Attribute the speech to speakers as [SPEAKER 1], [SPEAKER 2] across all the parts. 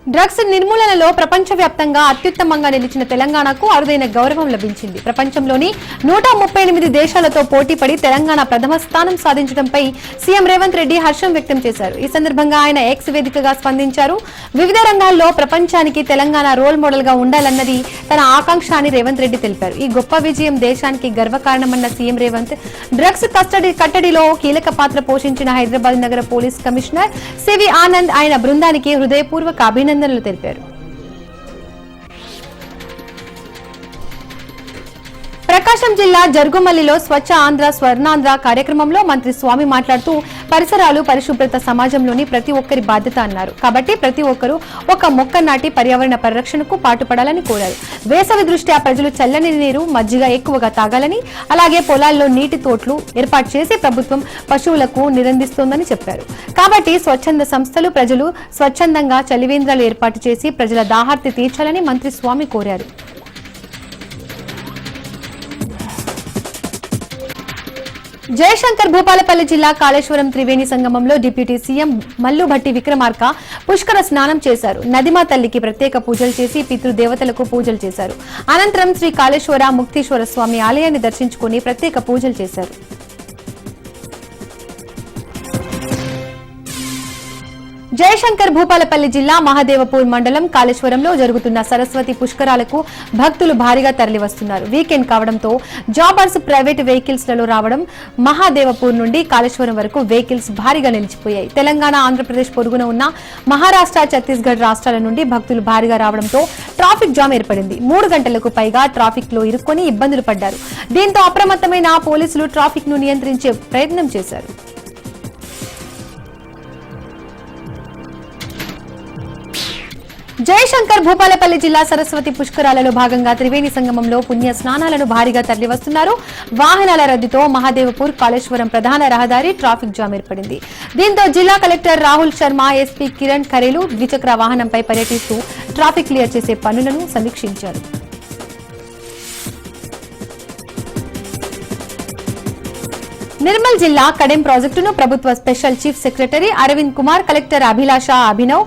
[SPEAKER 1] Drugs నిర్మూలనలో ప్రపంచవ్యాప్తంగా అత్యుత్తమంగా నిలిచిన తెలంగాణకు అరుదైన గౌరవం లభించింది. ప్రపంచంలోని 138 దేశాలతో పోటీపడి తెలంగాణ ప్రథమ స్థానం సాధించడంపై సీఎం రేవంత్ రెడ్డి హర్షం వ్యక్తం చేశారు. ఈ సందర్భంగా ఆయన ఎక్స్ వేదికగా స్పందించారు. వివిధ రంగాల్లో ప్రపంచానికి తెలంగాణ రోల్ మోడల్ గా ఉండాలన్నది తన ఆకాంక్ష అని రేవంత్ రెడ్డి తెలిపారు. ఈ గొప్ప విజయం దేశానికి గర్వకారణమన్న సీఎం రేవంత్ డ్రగ్స్ కట్టడిలో కీలక పాత్ర పోషించిన హైదరాబాద్ నగర పోలీస్ కమిషనర్ సివి ఆనంద్ ఆయన బృందానికి హృదయపూర్వక అభినందనలు తెలిపారు. ప్రకాశం జిల్లా జరుగుమల్లిలో స్వచ్ఛ ఆంధ్ర స్వర్ణాంధ్ర కార్యక్రమంలో మంత్రి స్వామి మాట్లాడుతూ పరిసరాలు పరిశుభ్రత సమాజంలోని ప్రతి ఒక్కరి బాధ్యత అన్నారు. కాబట్టి ప్రతి ఒక్కరూ ఒక మొక్క నాటి పర్యావరణ పరిరక్షణకు పాటుపడాలని కోరారు. వేసవి దృష్ట్యా ప్రజలు చల్లని నీరు మజ్జిగ ఎక్కువగా తాగాలని, అలాగే పొలాల్లో నీటి తోట్లు ఏర్పాటు చేసి ప్రభుత్వం పశువులకు నిరందిస్తోందని చెప్పారు. కాబట్టి స్వచ్ఛంద సంస్థలు ప్రజలు స్వచ్ఛందంగా చలివేంద్రాలు ఏర్పాటు చేసి ప్రజల దాహార్తి తీర్చాలని మంత్రి స్వామి కోరారు. జయశంకర్ భూపాలపల్లి జిల్లా కాళేశ్వరం త్రివేణి సంగమంలో డిప్యూటీ సీఎం మల్లుభట్టి విక్రమార్క పుష్కర స్నానం చేశారు. నదిమా తల్లికి ప్రత్యేక పూజలు చేసి పితృదేవతలకు పూజలు చేశారు. అనంతరం శ్రీ కాళేశ్వర ముక్తీశ్వర స్వామి ఆలయాన్ని దర్శించుకుని ప్రత్యేక పూజలు చేశారు. జయశంకర్ భూపాలపల్లి జిల్లా మహదేవపూర్ మండలం కాళేశ్వరంలో జరుగుతున్న సరస్వతి పుష్కరాలకు భక్తులు భారీగా తరలివస్తున్నారు. వీకెండ్ కావడంతో జాబర్స్ ప్రైవేట్ వెహికల్స్ లలో రావడం, మహాదేవపూర్ నుండి కాళేశ్వరం వరకు వెహికల్స్ భారీగా నిలిచిపోయాయి. తెలంగాణ, ఆంధ్రప్రదేశ్ పొరుగున ఉన్న మహారాష్ట్ర, ఛత్తీస్గఢ్ రాష్ట్రాల నుండి భక్తులు భారీగా రావడంతో ట్రాఫిక్ జామ్ ఏర్పడింది. 3 గంటలకు పైగా ట్రాఫిక్ లో ఇరుక్కొని ఇబ్బందులు పడ్డారు. దీంతో అప్రమత్తమైన పోలీసులు ట్రాఫిక్ ను నియంత్రించే ప్రయత్నం చేశారు. జయశంకర్ భూపాలపల్లి జిల్లా సరస్వతి పుష్కరాలలో భాగంగా త్రివేణి సంగమంలో పుణ్య స్నానాలను భారీగా తరలివస్తున్నారు. వాహనాల రద్దీతో మహాదేవపూర్ కాళేశ్వరం ప్రధాన రహదారి ట్రాఫిక్ జామ్ ఏర్పడింది. దీంతో జిల్లా కలెక్టర్ రాహుల్ శర్మ, ఎస్పీ కిరణ్ ఖరేలు ద్విచక్ర వాహనంపై పర్యటిస్తూ ట్రాఫిక్ క్లియర్ చేసే పనులను సమీక్షించారు. నిర్మల్ జిల్లా కడెం ప్రాజెక్టును ప్రభుత్వ special chief secretary Arvind Kumar, collector Abhilasha Abhinav,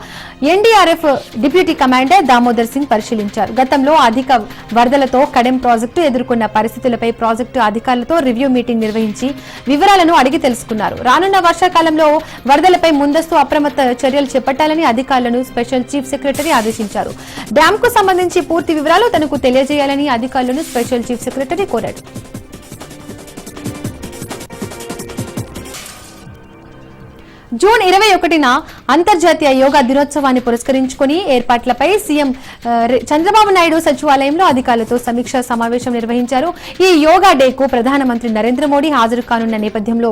[SPEAKER 1] NDRF deputy commander Damodar Singh పరిశీలించారు. గతంలో అధిక వరదలతో కడెం ప్రాజెక్టు ఎదుర్కొన్న పరిస్థితులపై ప్రాజెక్టు అధికారులతో రివ్యూ మీటింగ్ నిర్వహించి వివరాలను అడిగి తెలుసుకున్నారు. రానున్న వర్షాకాలంలో వరదలపై ముందస్తు అప్రమత్త చర్యలు చేపట్టాలని అధికారులను స్పెషల్ చీఫ్ సెక్రటరీ ఆదేశించారు. డ్యామ్ కు సంబంధించి పూర్తి వివరాలు తనకు తెలియజేయాలని అధికారులను స్పెషల్ చీఫ్ సెక్రటరీ కోరారు. జూన్ 21న అంతర్జాతీయ యోగా దినోత్సవాన్ని పురస్కరించుకుని ఏర్పాట్లపై సీఎం చంద్రబాబు నాయుడు సచివాలయంలో అధికారులతో సమీక్షా సమావేశం నిర్వహించారు. ఈ యోగా డేకు ప్రధానమంత్రి నరేంద్ర మోడీ హాజరు కానున్న నేపథ్యంలో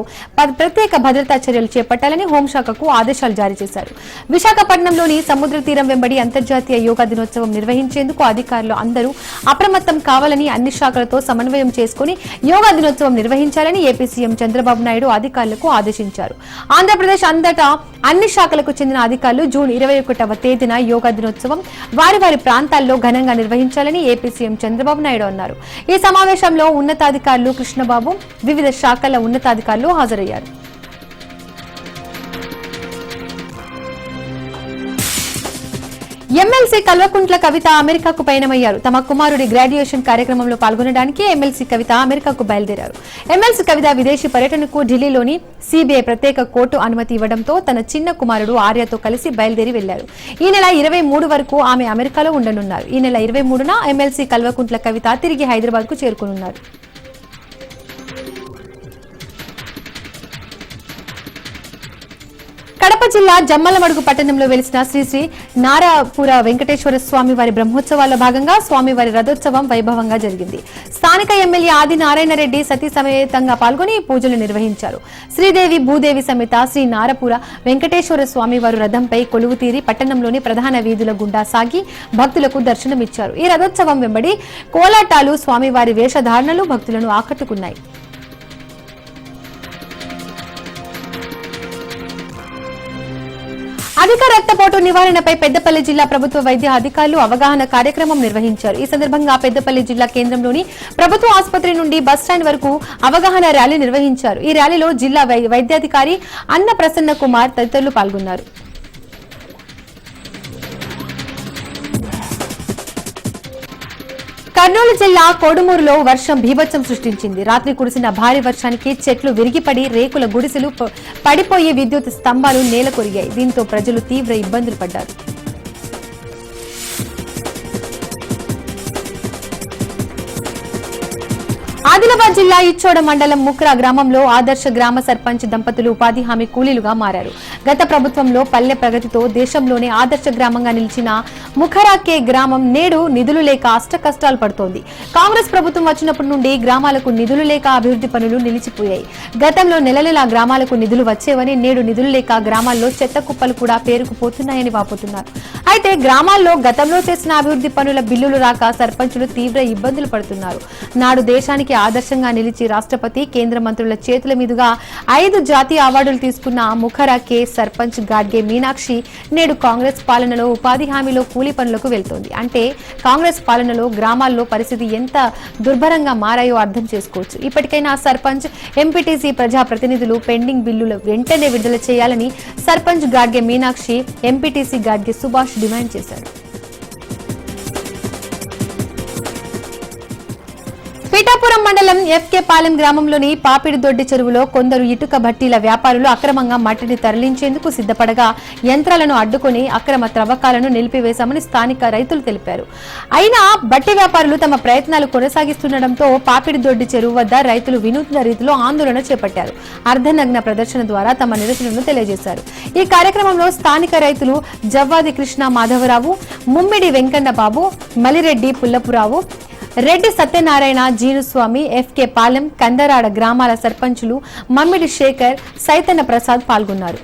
[SPEAKER 1] ప్రత్యేక భద్రతా చర్యలు చేపట్టాలని హోంశాఖకు ఆదేశాలు జారీ చేశారు. విశాఖపట్నంలోని సముద్ర తీరం వెంబడి అంతర్జాతీయ యోగా దినోత్సవం నిర్వహించేందుకు అధికారులు అందరూ అప్రమత్తం కావాలని, అన్ని శాఖలతో సమన్వయం చేసుకుని యోగా దినోత్సవం నిర్వహించాలని ఏపీ సీఎం చంద్రబాబు నాయుడు అధికారులకు ఆదేశించారు. ఆంధ్రప్రదేశ్ అంతటా అన్ని శాఖలకు చెందిన అధికారులు జూన్ 21వ తేదీన యోగా దినోత్సవం వారి వారి ప్రాంతాల్లో ఘనంగా నిర్వహించాలని ఏపీ సీఎం చంద్రబాబు నాయుడు అన్నారు. ఈ సమావేశంలో ఉన్నతాధికారులు కృష్ణబాబు, వివిధ శాఖల ఉన్నతాధికారులు హాజరయ్యారు. ఎమ్మెల్సీ కల్వకుంట్ల కవిత అమెరికాకు పయనమయ్యారు. తమ కుమారుడి గ్రాడ్యుయేషన్ కార్యక్రమంలో పాల్గొనడానికి ఎమ్మెల్సీ కవిత అమెరికాకు బయలుదేరారు. ఎమ్మెల్సీ కవిత విదేశీ పర్యటనకు ఢిల్లీలోని సిబిఐ ప్రత్యేక కోర్టు అనుమతి ఇవ్వడంతో తన చిన్న కుమారుడు ఆర్యతో కలిసి బయలుదేరి వెళ్లారు. ఈ నెల 23 వరకు ఆమె అమెరికాలో ఉండనున్నారు. ఈ నెల 23న ఎమ్మెల్సీ కల్వకుంట్ల కవిత తిరిగి హైదరాబాద్ కు చేరుకున్నారు. కడప జిల్లా జమ్మలమడుగు పట్టణంలో వెలిసిన శ్రీ శ్రీ నారాపుర వెంకటేశ్వర స్వామి వారి బ్రహ్మోత్సవాల్లో భాగంగా స్వామివారి రథోత్సవం వైభవంగా జరిగింది. స్థానిక ఎమ్మెల్యే ఆది నారాయణ రెడ్డి సతీ సమేతంగా పాల్గొని పూజలు నిర్వహించారు. శ్రీదేవి భూదేవి సమేత శ్రీ నారపుర వెంకటేశ్వర స్వామి వారు రథంపై కొలువు తీరి పట్టణంలోని ప్రధాన వీధుల గుండా సాగి భక్తులకు దర్శనమిచ్చారు. ఈ రథోత్సవం వెంబడి కోలాటాలు, స్వామివారి వేషధారణలు భక్తులను ఆకట్టుకున్నాయి. అధిక రక్తపోటు నివారణపై పెద్దపల్లి జిల్లా ప్రభుత్వ వైద్య అధికారులు అవగాహన కార్యక్రమం నిర్వహించారు. ఈ సందర్భంగా పెద్దపల్లి జిల్లా కేంద్రంలోని ప్రభుత్వ ఆసుపత్రి నుండి బస్టాండ్ వరకు అవగాహన ర్యాలీ నిర్వహించారు. ఈ ర్యాలీలో జిల్లా వైద్యాధికారి అన్న ప్రసన్న కుమార్ తదితరులు పాల్గొన్నారు. కర్నూలు జిల్లా కోడుమూరులో వర్షం బీభత్సం సృష్టించింది. రాత్రి కురిసిన భారీ వర్షానికి చెట్లు విరిగిపడి రేకుల గుడిసెలు పడిపోయి విద్యుత్ స్తంభాలు నేలకొరిగాయి. దీంతో ప్రజలు తీవ్ర ఇబ్బందులు పడ్డారు. ఆదిలాబాద్ జిల్లా ఇచ్చోడ మండలం ముక్రా గ్రామంలో ఆదర్శ గ్రామ సర్పంచ్ దంపతులు ఉపాధి హామీ కూలీలుగా మారారు. గత ప్రభుత్వంలో పల్లె ప్రగతితో దేశంలోనే ఆదర్శ గ్రామంగా నిలిచిన ముఖరాకే గ్రామం నేడు నిధులు లేక అష్టకష్టాలు పడుతోంది. కాంగ్రెస్ ప్రభుత్వం వచ్చినప్పటి నుండి గ్రామాలకు నిధులు లేక అభివృద్ధి పనులు నిలిచిపోయాయి. గతంలో నెల గ్రామాలకు నిధులు వచ్చేవని నేడు నిధులు లేక గ్రామాల్లో చెత్త కుప్పలు కూడా పేరుకుపోతున్నాయని వాపోతున్నారు. అయితే గ్రామాల్లో గతంలో చేసిన అభివృద్ధి పనుల బిల్లులు రాక సర్పంచులు తీవ్ర ఇబ్బందులు పడుతున్నారు. నాడు దేశానికి ఆదర్శంగా నిలిచి రాష్ట్రపతి కేంద్ర మంత్రుల చేతుల మీదుగా 5 జాతీయ అవార్డులు తీసుకున్న ముఖరాకే సర్పంచ్ గాడ్గే మీనాక్షి నేడు కాంగ్రెస్ పాలనలో ఉపాధి హామీలో కూలీ పనులకు వెళ్తోంది. అంటే కాంగ్రెస్ పాలనలో గ్రామాల్లో పరిస్థితి ఎంత దుర్భరంగా మారాయో అర్థం చేసుకోవచ్చు. ఇప్పటికైనా సర్పంచ్, ఎంపీటీసీ ప్రజాప్రతినిధులు పెండింగ్ బిల్లులు వెంటనే విడుదల చేయాలని సర్పంచ్ గాడ్గే మీనాక్షి, ఎంపీటీసీ గాడ్గే సుభాష్ డిమాండ్ చేశారు. పీఠాపురం మండలం ఎఫ్కే పాలెం గ్రామంలోని పాపిడిదొడ్డి చెరువులో కొందరు ఇటుక భట్టీల వ్యాపారులు అక్రమంగా మట్టిని తరలించేందుకు సిద్ధపడగా యంత్రాలను అడ్డుకుని అక్రమ త్రవ్వకాలను నిలిపివేశామని స్థానిక రైతులు తెలిపారు. అయినా బట్టి వ్యాపారులు తమ ప్రయత్నాలు కొనసాగిస్తుండటంతో పాపిడిదొడ్డి చెరువు వద్ద రైతులు వినూత్న రీతిలో ఆందోళన చేపట్టారు. అర్ధనగ్న ప్రదర్శన ద్వారా తమ నిరసనను తెలియజేశారు. ఈ కార్యక్రమంలో స్థానిక రైతులు జవ్వాది కృష్ణ మాధవరావు, ముమ్మిడి వెంకన్న బాబు, మలిరెడ్డి పుల్లపురావు, రెడ్డి సత్యనారాయణ, జీనుస్వామి, ఎఫ్కే పాలెం, కందరాడ గ్రామాల సర్పంచులు మమ్మిడి శేఖర్, సైతన్న ప్రసాద్ పాల్గొన్నారు.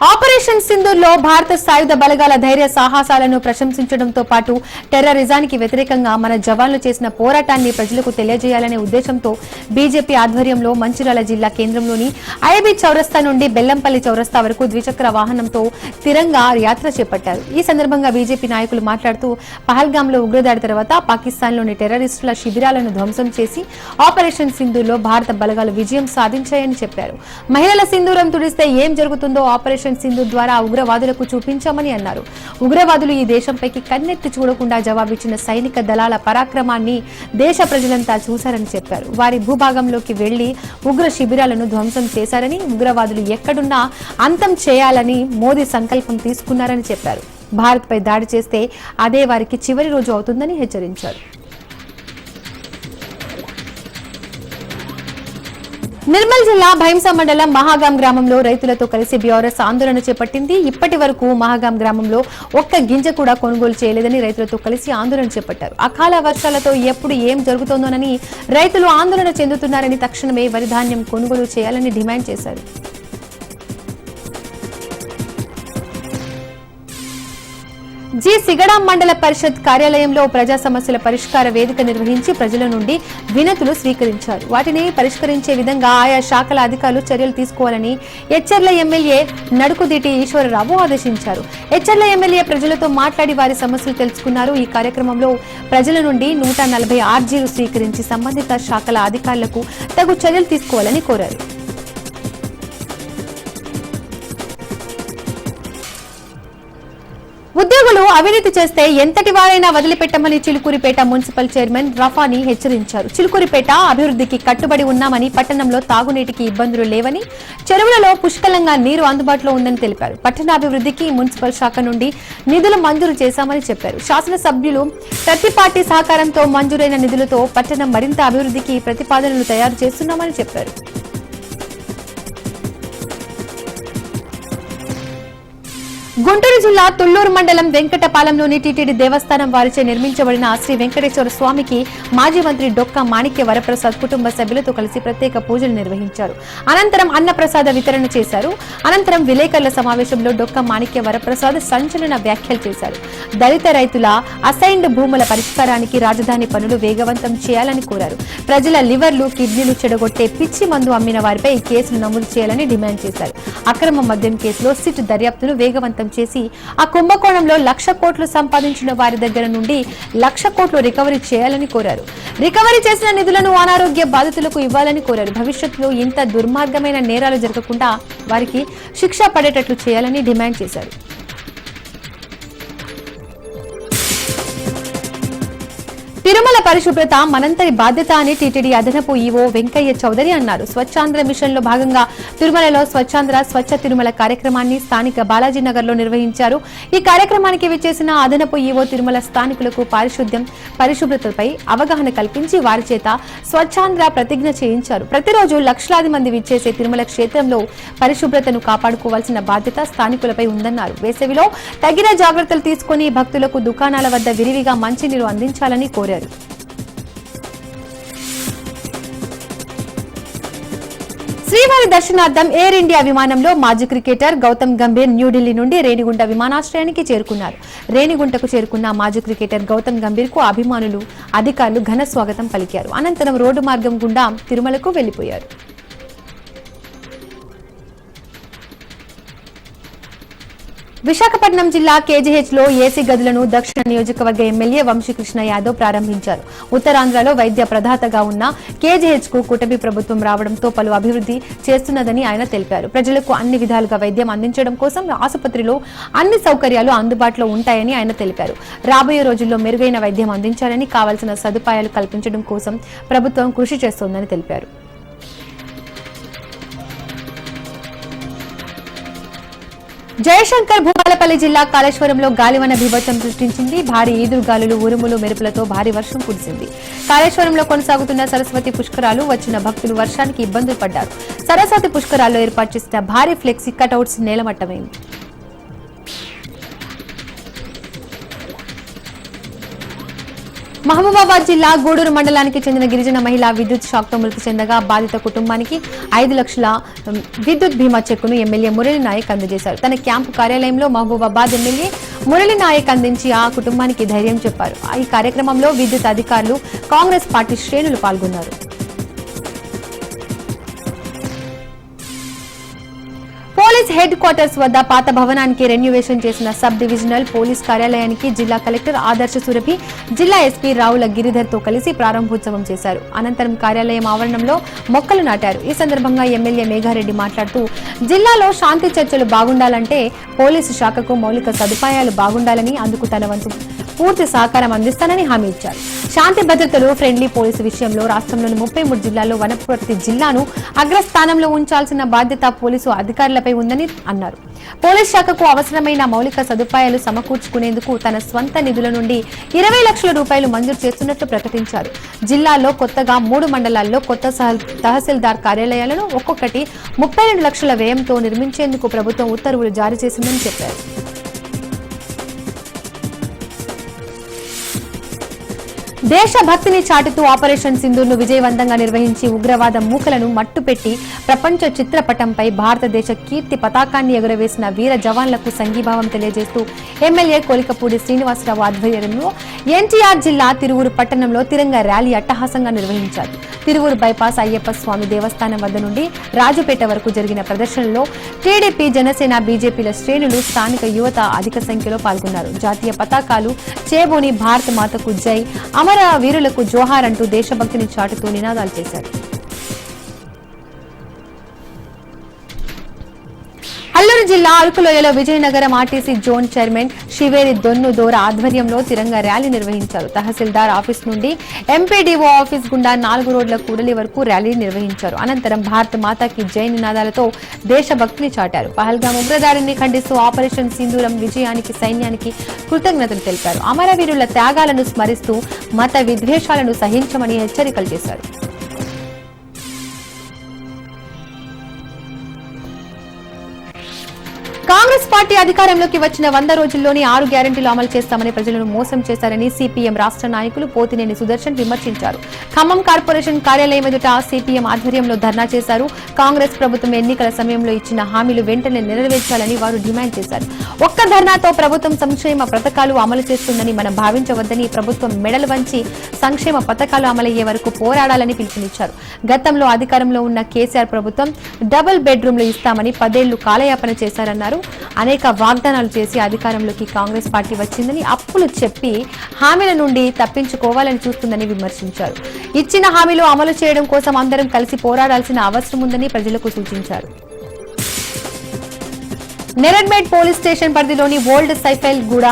[SPEAKER 1] ఆపరేషన్ సింధూర్లో భారత సాయుధ బలగాల ధైర్య సాహసాలను ప్రశంసించడంతో పాటు టెర్రరిజానికి వ్యతిరేకంగా మన జవాన్లు చేసిన పోరాటాన్ని ప్రజలకు తెలియజేయాలనే ఉద్దేశంతో బీజేపీ ఆధ్వర్యంలో మంచిర్యాల జిల్లా కేంద్రంలోని ఐబీ చౌరస్తా నుండి బెల్లంపల్లి చౌరస్తా వరకు ద్విచక్ర వాహనంతో తిరంగా యాత్ర చేపట్టారు. ఈ సందర్భంగా బీజేపీ నాయకులు మాట్లాడుతూ పహల్గాంలో ఉగ్రదాడి తర్వాత పాకిస్తాన్లోని టెర్రరిస్టుల శిబిరాలను ధ్వంసం చేసి ఆపరేషన్ సింధూర్లో భారత బలగాలు విజయం సాధించాయని చెప్పారు. మహిళల సింధూరం తుడిస్తే ఏం జరుగుతుందో ఆపరేషన్ సింధూర్ ద్వారా ఉగ్రవాదులకు చూపించామని అన్నారు. ఉగ్రవాదులు ఈ దేశంపైకి కన్నెత్తి చూడకుండా జవాబిచ్చిన సైనిక దళాల పరాక్రమాన్ని దేశ ప్రజలంతా చూశారని చెప్పారు. వారి భూభాగంలోకి వెళ్లి ఉగ్ర శిబిరాలను ధ్వంసం చేశారని, ఉగ్రవాదులు ఎక్కడున్నా అంతం చేయాలని మోదీ సంకల్పం తీసుకున్నారని చెప్పారు. భారత్ పై దాడి చేస్తే అదే వారికి చివరి రోజు అవుతుందని హెచ్చరించారు. నిర్మల్ జిల్లా భైంసా మండలం మహాగాం గ్రామంలో రైతులతో కలిసి బీఆర్ఎస్ ఆందోళన చేపట్టింది. ఇప్పటి వరకు మహాగాం గ్రామంలో ఒక్క గింజ కూడా కొనుగోలు చేయలేదని రైతులతో కలిసి ఆందోళన చేపట్టారు. అకాల వర్షాలతో ఎప్పుడు ఏం జరుగుతోందోనని రైతులు ఆందోళన చెందుతున్నారని, తక్షణమే వరి ధాన్యం కొనుగోలు చేయాలని డిమాండ్ చేశారు. జి సిగడాం మండల పరిషత్ కార్యాలయంలో ప్రజా సమస్యల పరిష్కార వేదిక నిర్వహించి ప్రజల నుండి వినతులు స్వీకరించారు. వాటిని పరిష్కరించే విధంగా ఆయా శాఖల అధికారులు చర్యలు తీసుకోవాలని ఎచ్చెర్ల ఎమ్మెల్యే నడుకుదిటి ఈశ్వరరావు ఆదేశించారు. ఎచ్చెర్ల ఎమ్మెల్యే ప్రజలతో మాట్లాడి వారి సమస్యలు తెలుసుకున్నారు. ఈ కార్యక్రమంలో ప్రజల నుండి 140 ఆర్జీలు స్వీకరించి సంబంధిత శాఖల అధికారులకు తగు చర్యలు తీసుకోవాలని కోరారు. ఉద్యోగులు అవినీతి చేస్తే ఎంతటి వారైనా వదిలిపెట్టమని చిలుకూరిపేట మున్సిపల్ చైర్మన్ రఫానీ హెచ్చరించారు. చిలుకూరిపేట అభివృద్ధికి కట్టుబడి ఉన్నామని, పట్టణంలో తాగునీటికి ఇబ్బందులు లేవని, చెరువులలో పుష్కలంగా నీరు అందుబాటులో ఉందని తెలిపారు. పట్టణాభివృద్ధికి మున్సిపల్ శాఖ నుండి నిధులు మంజూరు చేశామని చెప్పారు. శాసనసభ్యులు ప్రతి పార్టీ సహకారంతో మంజూరైన నిధులతో పట్టణం మరింత అభివృద్ధికి ప్రతిపాదనలు తయారు చేస్తున్నామని చెప్పారు. గుంటూరు జిల్లా తుళ్లూరు మండలం వెంకటపాలెంలోని టీటీడీ దేవస్థానం వారిచే నిర్మించబడిన శ్రీ వెంకటేశ్వర స్వామికి మాజీ మంత్రి డొక్కా మాణిక్య వరప్రసాద్ కుటుంబ సభ్యులతో కలిసి ప్రత్యేక పూజలు నిర్వహించారు. అనంతరం అన్నప్రసాద వితరణ చేశారు. అనంతరం విలేకరుల సమావేశంలో డొక్కా మాణిక్య వరప్రసాద్ సంచలన వ్యాఖ్యలు చేశారు. దళిత రైతుల అసైన్డ్ భూముల పరిష్కారానికి రాజధాని పనులు వేగవంతం చేయాలని కోరారు. ప్రజల లివర్లు, కిడ్నీలు చెడగొట్టే పిచ్చి మందు అమ్మిన వారిపై కేసులు నమోదు చేయాలని డిమాండ్ చేశారు. అక్రమ మద్యం కేసులో సిట్ దర్యాప్తును వేగవంతం చేసి ఆ కుంభకోణంలో 1,00,000 కోట్లు సంపాదించిన వారి దగ్గర నుండి 1,00,000 కోట్లు రికవరీ చేయాలని కోరారు. రికవరీ చేసిన నిధులను అనారోగ్య బాధితులకు ఇవ్వాలని కోరారు. భవిష్యత్తులో ఇంత దుర్మార్గమైన నేరాలు జరగకుండా వారికి శిక్ష పడేటట్లు చేయాలని డిమాండ్ చేశారు. తిరుమల పరిశుభ్రత మనంతరి బాధ్యత అని టీటీడీ అదనపు ఈవో వెంకయ్య చౌదరి అన్నారు. స్వచ్ఛాంధ్ర మిషన్ లో భాగంగా తిరుమలలో స్వచ్ఛాంధ్ర స్వచ్ఛ తిరుమల కార్యక్రమాన్ని స్థానిక బాలాజీనగర్ లో నిర్వహించారు. ఈ కార్యక్రమానికి విచ్చేసిన అదనపు ఈవో తిరుమల స్థానికులకు పారిశుద్ధ్యం పరిశుభ్రతపై అవగాహన కల్పించి వారి చేత స్వచ్ఛాంధ్ర ప్రతిజ్ఞ చేయించారు. ప్రతిరోజు లక్షలాది మంది విచ్చేసే తిరుమల క్షేత్రంలో పరిశుభ్రతను కాపాడుకోవాల్సిన బాధ్యత స్థానికులపై ఉందన్నారు. వేసవిలో తగిన జాగ్రత్తలు తీసుకుని భక్తులకు దుకాణాల వద్ద విరివిగా మంచినీరు అందించాలని కోరారు. శ్రీవారి దర్శనార్థం ఎయిర్ ఇండియా విమానంలో మాజీ క్రికెటర్ గౌతమ్ గంభీర్ న్యూఢిల్లీ నుండి రేణిగుంట విమానాశ్రయానికి చేరుకున్నారు. రేణిగుంటకు చేరుకున్న మాజీ క్రికెటర్ గౌతమ్ గంభీర్ కు అభిమానులు, అధికారులు ఘన స్వాగతం పలికారు. అనంతరం రోడ్డు మార్గం గుండా తిరుమలకు వెళ్లిపోయారు. విశాఖపట్నం జిల్లా కేజీహెచ్ లో ఏసీ గదులను దక్షిణ నియోజకవర్గ ఎమ్మెల్యే వంశీకృష్ణ యాదవ్ ప్రారంభించారు. ఉత్తరాంధ్రలో వైద్య ప్రదాతగా ఉన్న కేజీహెచ్ కు కూటమి ప్రభుత్వం రావడంతో పలు అభివృద్ధి చేస్తున్నదని ఆయన తెలిపారు. ప్రజలకు అన్ని విధాలుగా వైద్యం అందించడం కోసం ఆసుపత్రిలో అన్ని సౌకర్యాలు అందుబాటులో ఉంటాయని ఆయన తెలిపారు. రాబోయే రోజుల్లో మెరుగైన వైద్యం అందించాలని, కావాల్సిన సదుపాయాలు కల్పించడం కోసం ప్రభుత్వం కృషి చేస్తోందని తెలిపారు. జయశంకర్ భూపాలపల్లి జిల్లా కాళేశ్వరంలో గాలివాన బీభత్సం సృష్టించింది. భారీ ఈదురుగాలులు, ఉరుములు, మెరుపులతో భారీ వర్షం కురిసింది. కాళేశ్వరంలో కొనసాగుతున్న సరస్వతి పుష్కరాలు వచ్చిన భక్తులు వర్షానికి ఇబ్బందులు పడ్డారు. సరస్వతి పుష్కరాల్లో ఏర్పాటు చేసిన భారీ ఫ్లెక్సీ కటౌట్స్ నేలమట్టమైంది. మహబూబాబాద్ జిల్లా గూడూరు మండలానికి చెందిన గిరిజన మహిళ విద్యుత్ షాక్తో మృతి చెందగా బాధిత కుటుంబానికి 5 లక్షల విద్యుత్ బీమా చెక్కును ఎమ్మెల్యే మురళీ నాయక్ అందజేశారు. తన క్యాంపు కార్యాలయంలో మహబూబాబాద్ ఎమ్మెల్యే మురళీ నాయక్ అందించి ఆ కుటుంబానికి ధైర్యం చెప్పారు. ఈ కార్యక్రమంలో విద్యుత్ అధికారులు, కాంగ్రెస్ పార్టీ శ్రేణులు పాల్గొన్నారు. పోలీస్ హెడ్ క్వార్టర్స్ వద్ద పాత భవనానికి రెన్యువేషన్ చేసిన సబ్ డివిజనల్ పోలీస్ కార్యాలయానికి జిల్లా కలెక్టర్ ఆదర్శ సురభి, జిల్లా ఎస్పీ రావుల గిరిధర్ తో కలిసి ప్రారంభోత్సవం చేశారు. అనంతరం కార్యాలయం ఆవరణంలో మొక్కలు నాటారు. ఈ సందర్భంగా ఎమ్మెల్యే మేఘారెడ్డి మాట్లాడుతూ, జిల్లాలో శాంతి చర్చలు బాగుండాలంటే పోలీసు శాఖకు మౌలిక సదుపాయాలు బాగుండాలని, అందుకు తన వంతు పూర్తి సహకారం అందిస్తానని హామీ ఇచ్చారు. శాంతి భద్రతలు, ఫ్రెండ్లీ పోలీసు విషయంలో రాష్ట్రంలోని 33 జిల్లాల్లో వనపర్తి జిల్లాను అగ్రస్థానంలో ఉంచాల్సిన బాధ్యత పోలీసు అధికారులపై ఉందని అన్నారు. పోలీస్ శాఖకు అవసరమైన మౌలిక సదుపాయాలు సమకూర్చుకునేందుకు తన స్వంత నిధుల నుండి 20 లక్షల రూపాయలు మంజూరు చేస్తున్నట్లు ప్రకటించారు. జిల్లాలో కొత్తగా 3 మండలాల్లో కొత్త తహసీల్దార్ కార్యాలయాలను ఒక్కొక్కటి 32 లక్షల వ్యయంతో నిర్మించేందుకు ప్రభుత్వం ఉత్తర్వులు జారీ చేసిందని చెప్పారు. దేశభక్తిని చాటుతూ ఆపరేషన్ సింధూర్ను విజయవంతంగా నిర్వహించి ఉగ్రవాద మూకలను మట్టుపెట్టి ప్రపంచ చిత్రపటంపై భారతదేశ కీర్తి పతాకాన్ని ఎగురవేసిన వీర జవాన్లకు సంఘీభావం తెలియజేస్తూ ఎమ్మెల్యే కోలికపూడి శ్రీనివాసరావు ఆధ్వర్యంలో ఎన్టీఆర్ జిల్లా తిరువూరు పట్టణంలో తిరంగా ర్యాలీ అట్టహాసంగా నిర్వహించారు. తిరువూరు బైపాస్ అయ్యప్ప స్వామి దేవస్థానం వద్ద నుండి రాజుపేట వరకు జరిగిన ప్రదర్శనలో టీడీపీ, జనసేన, బీజేపీల శ్రేణులు, స్థానిక యువత అధిక సంఖ్యలో పాల్గొన్నారు. జాతీయ పతాకాలు చేబోని భారత మాతకు జై, అమర వీరులకు జోహార్ అంటూ దేశభక్తిని చాటుతూ నినాదాలు చేశారు. అల్లూరు జిల్లా అరకులోయలో విజయనగరం ఆర్టీసీ జోన్ చైర్మన్ శివేరి దొన్ను దోర ఆధ్వర్యంలో తిరంగా ర్యాలీ నిర్వహించారు. తహసీల్దార్ ఆఫీస్ నుండి ఎంపీడీఓ ఆఫీస్ గుండా 4 రోడ్ల కూడలి వరకు ర్యాలీ నిర్వహించారు. అనంతరం భారత మాతాకి జై నినాదాలతో దేశభక్తిని చాటారు. పహల్గాం ఉగ్రదాడిని ఖండిస్తూ ఆపరేషన్ సింధూరం విజయానికి సైన్యానికి కృతజ్ఞతలు తెలిపారు. అమరవీరుల త్యాగాలను స్మరిస్తూ మత విద్వేషాలను సహించమని హెచ్చరికలు చేశారు. కాంగ్రెస్ పార్టీ అధికారంలోకి వచ్చిన 100 రోజుల్లోని 6 గ్యారెంటీలు అమలు చేస్తామని ప్రజలను మోసం చేశారని సిపిఎం రాష్ట్ర నాయకులు పోతినేని సుదర్శన్ విమర్శించారు. ఖమ్మం కార్పొరేషన్ కార్యాలయం ఎదుట సిపిఎం ఆధ్వర్యంలో ధర్నా చేశారు. కాంగ్రెస్ ప్రభుత్వం ఎన్నికల సమయంలో ఇచ్చిన హామీలు వెంటనే నెరవేర్చాలని వారు డిమాండ్ చేశారు. ఒక్క ధర్నాతో ప్రభుత్వం సంక్షేమ పథకాలు అమలు చేస్తుందని మనం భావించవద్దని, ప్రభుత్వం మెడలు వంచి సంక్షేమ పథకాలు అమలయ్యే వరకు పోరాడాలని పిలుపునిచ్చారు. గతంలో అధికారంలో ఉన్న కేసీఆర్ ప్రభుత్వం డబుల్ బెడ్రూమ్లు ఇస్తామని 10 ఏళ్లు కాలయాపన చేశారన్నారు. అనేక వాగ్దానాలు చేసి అధికారంలోకి కాంగ్రెస్ పార్టీ వచ్చిందని, అప్పులు చెప్పి హామీల నుండి తప్పించుకోవాలని చూస్తుందని విమర్శించారు. ఇచ్చిన హామీలు అమలు చేయడం కోసం అందరం కలిసి పోరాడాల్సిన అవసరం ఉందని ప్రజలకు సూచించారు. నెరెడ్మెట్ పోలీస్ స్టేషన్ పరిధిలోని ఓల్డ్ సైఫైల్ గూడ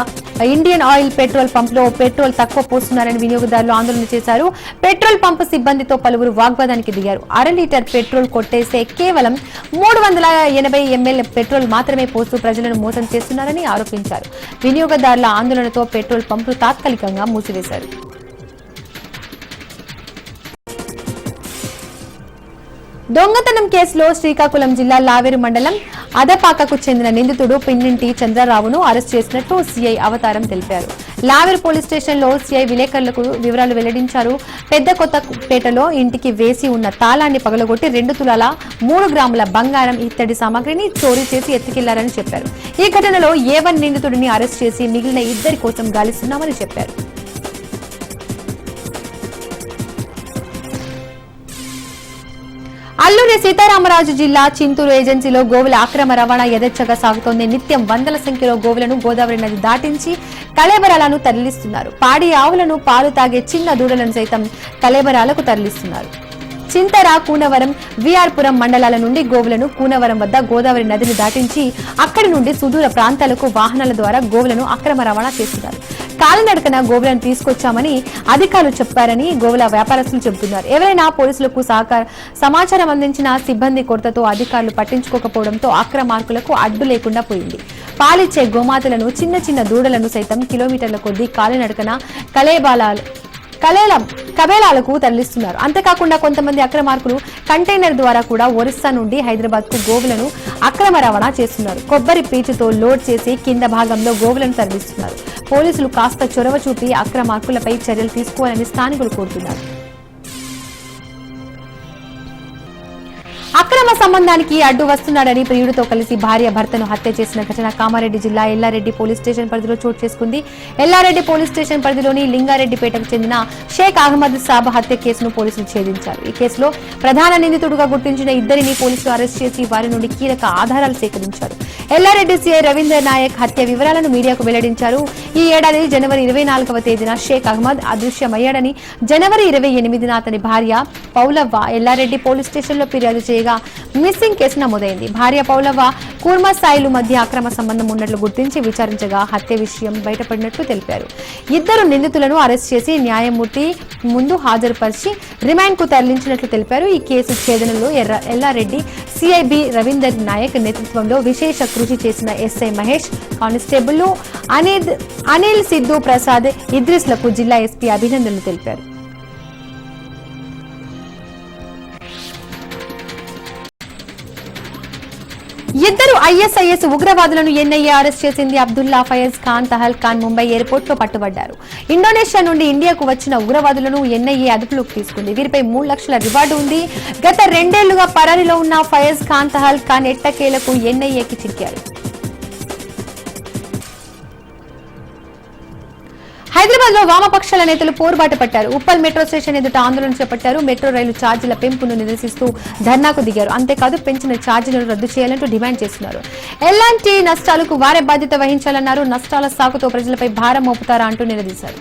[SPEAKER 1] ఇండియన్ ఆయిల్ పెట్రోల్ పంపులో పెట్రోల్ తక్కువ పోస్తున్నారని వినియోగదారులు ఆందోళన చేశారు. పెట్రోల్ పంపు సిబ్బందితో పలువురు వాగ్వాదానికి దిగారు. 1/2 లీటర్ పెట్రోల్ కొట్టేసే కేవలం 380 ml పెట్రోల్ మాత్రమే పోస్తూ ప్రజలను మోసం చేస్తున్నారని ఆరోపించారు. వినియోగదారుల ఆందోళనతో పెట్రోల్ పంపులు తాత్కాలికంగా మూసివేశారు. దొంగతనం కేసులో శ్రీకాకుళం జిల్లా లావేరు మండలం అదపాకకు చెందిన నిందితుడు పిన్నింటి చంద్రరావును అరెస్ట్ చేసినట్లు సీఐ అవతారం తెలిపారు. లావేరు పోలీస్ స్టేషన్లో సీఐ విలేకరులకు వివరాలు వెల్లడించారు. పెద్ద కొత్తపేటలో ఇంటికి వేసి ఉన్న తాళాన్ని పగలగొట్టి 2 తులాల 3 గ్రాముల బంగారం ఇత్తడి సామాగ్రిని చోరీ చేసి ఎత్తుకెళ్లారని చెప్పారు. ఈ ఘటనలో A1 నిందితుడిని అరెస్ట్ చేసి మిగిలిన 2 కోసం గాలిస్తున్నామని చెప్పారు. అల్లూరి సీతారామరాజు జిల్లా చింతూరు ఏజెన్సీలో గోవుల అక్రమ రవాణా యథేచ్ఛగా సాగుతోంది. నిత్యం వందల సంఖ్యలో గోవులను గోదావరి నది దాటించి కళేబరాలను తరలిస్తున్నారు. పాడి ఆవులను పాలు తాగే చిన్న దూడలను సైతం కళేబరాలకు తరలిస్తున్నారు. చింతర, కూనవరం, విఆర్పురం మండలాల నుండి గోవులను కూనవరం వద్ద గోదావరి నదిని దాటించి అక్కడి నుండి సుదూర ప్రాంతాలకు వాహనాల ద్వారా గోవులను అక్రమ రవాణా చేస్తున్నారు. కాలినడకన గోవులను తీసుకొచ్చామని అధికారులు చెప్పారని గోవుల వ్యాపారస్తులు చెబుతున్నారు. ఎవరైనా పోలీసులకు సమాచారం అందించిన సిబ్బంది కొరతతో అధికారులు పట్టించుకోకపోవడంతో అక్రమార్కులకు అడ్డు లేకుండా పోయింది. పాలిచ్చే గోమాతలను, చిన్న చిన్న దూడలను సైతం కిలోమీటర్ల కొద్దీ కాలినడకన కబేలాలకు తరలిస్తున్నారు. అంతేకాకుండా కొంతమంది అక్రమార్కులు కంటైనర్ ద్వారా కూడా ఒరిస్సా నుండి హైదరాబాద్ కు గోవులను అక్రమ రవాణా చేస్తున్నారు. కొబ్బరి పీచుతో లోడ్ చేసి కింద భాగంలో గోవులను తరలిస్తున్నారు. పోలీసులు కాస్త చొరవ చూపి అక్రమార్కులపై చర్యలు తీసుకోవాలని స్థానికులు కోరుతున్నారు. అక్రమ సంబంధానికి అడ్డు వస్తున్నాడని ప్రియుడితో కలిసి భార్య భర్తను హత్య చేసిన ఘటన కామారెడ్డి జిల్లా ఎల్లారెడ్డి పోలీస్ స్టేషన్ పరిధిలో చోటు చేసుకుంది. ఎల్లారెడ్డి పోలీస్ స్టేషన్ పరిధిలోని లింగారెడ్డిపేటకు చెందిన షేక్ అహ్మద్ సాబ్ హత్య కేసును పోలీసులు ఛేదించారు. ఈ కేసులో ప్రధాన నిందితుడుగా గుర్తించిన 2 పోలీసులు అరెస్ట్ చేసి వారి నుండి కీలక ఆధారాలు సేకరించారు. ఎల్లారెడ్డి సీఐ రవీందర్ నాయక్ హత్య వివరాలను మీడియాకు వెల్లడించారు. ఈ ఏడాది జనవరి 24వ తేదీన షేక్ అహ్మద్ అదృశ్యమయ్యాడని, జనవరి 28న అతని భార్య పౌలవ్వ ఎల్లారెడ్డి పోలీస్ స్టేషన్లో ఫిర్యాదు చేయగా మిస్సింగ్ కేసు నమోదైంది. భార్య పౌలవ్వ కూర్మ స్థాయిలు మధ్య అక్రమ సంబంధం ఉన్నట్లు గుర్తించి విచారించగా హత్య విషయం బయటపడినట్లు తెలిపారు. 2 నిందితులను అరెస్ట్ చేసి న్యాయమూర్తి ముందు హాజరుపరిచి రిమాండ్ కు తరలించినట్లు తెలిపారు. ఈ కేసు ఛేదనలో ఎల్లారెడ్డి సిఐబి రవీందర్ నాయక్ నేతృత్వంలో విశేష కృషి చేసిన ఎస్ఐ మహేష్, కానిస్టేబుల్ అనిల్, సిద్ధు ప్రసాద్, ఇద్రిస్లకు జిల్లా ఎస్పీ అభినందనలు తెలిపారు. ఇద్దరు ఐఎస్ఐఎస్ ఉగ్రవాదులను ఎన్ఐఏ అరెస్ట్ చేసింది. అబ్దుల్లా, ఫయజ్ ఖాన్, తహల్ ఖాన్ ముంబై ఎయిర్పోర్ట్ లో పట్టుబడ్డారు. ఇండోనేషియా నుండి ఇండియాకు వచ్చిన ఉగ్రవాదులను ఎన్ఐఏ అదుపులోకి తీసుకుంది. వీరిపై 3 లక్షల రివార్డు ఉంది. గత 2 ఏళ్లుగా పరారీలో ఉన్న ఫయజ్ ఖాన్, తహల్ ఖాన్ ఎట్టకేలకు ఎన్ఐఏకి చిక్కారు. హైదరాబాద్ లో వామపక్షాల నేతలు పోరుబాటు పట్టారు. ఉప్పల్ మెట్రో స్టేషన్ ఎదుట ఆందోళన చేపట్టారు. మెట్రో రైలు ఛార్జీల పెంపును నిరసిస్తూ ధర్నాకు దిగారు. అంతేకాదు పెంచిన ఛార్జీలను రద్దు చేయాలంటూ డిమాండ్ చేస్తున్నారు. ఎలాంటి నష్టాలకు వారే బాధ్యత వహించాలన్నారు. నష్టాల సాకుతో ప్రజలపై భారం మోపుతారా అంటూ నిలదీశారు.